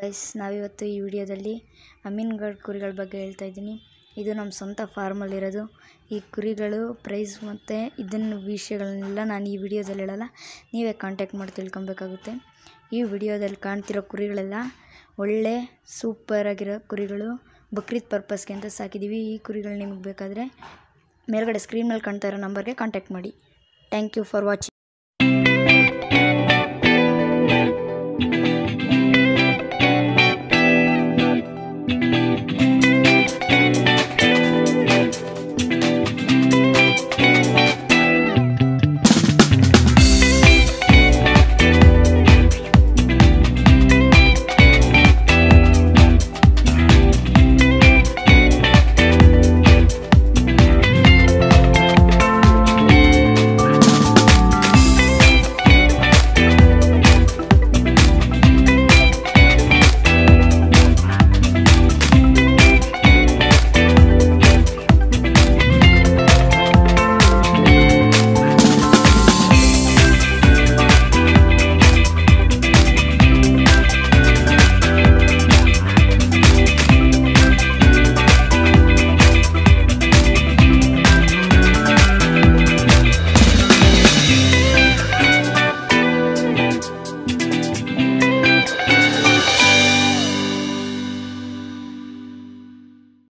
Guys, ನಾವಿವತ್ತು ಈ ವಿಡಿಯೋದಲ್ಲಿ ಅಮೀನ್ಗಢ್ ಕುರಿಗಳ ಬಗ್ಗೆ ಹೇಳ್ತಾ ಇದ್ದೀನಿ. ಇದು ನಮ್ಮ ಸ್ವಂತ ಫಾರ್ಮಲ್ಲಿರೋದು. ಈ ಕುರಿಗಳು ಪ್ರೈಸ್ ಮತ್ತು ಇದನ್ನ ವಿಷಯಗಳನ್ನೆಲ್ಲ ನಾನು ಈ ವಿಡಿಯೋದಲ್ಲಿ ಹೇಳಲ್ಲ, ನೀವೇ ಕಾಂಟ್ಯಾಕ್ಟ್ ಮಾಡಿ ತಿಳ್ಕೊಬೇಕಾಗುತ್ತೆ. ಈ ವಿಡಿಯೋದಲ್ಲಿ ಕಾಣ್ತಿರೋ ಕುರಿಗಳೆಲ್ಲ ಒಳ್ಳೆ ಸೂಪರಾಗಿರೋ ಕುರಿಗಳು. ಬಕ್ರೀದ್ ಪರ್ಪಸ್ಗೆ ಅಂತ ಸಾಕಿದ್ದೀವಿ. ಈ ಕುರಿಗಳು ನಿಮಗೆ ಬೇಕಾದರೆ ಮೇಲ್ಗಡೆ ಸ್ಕ್ರೀನ್ ಮೇಲೆ ಕಾಣ್ತಾ ಇರೋ ನಂಬರ್ಗೆ ಕಾಂಟ್ಯಾಕ್ಟ್ ಮಾಡಿ. Thank you for watching.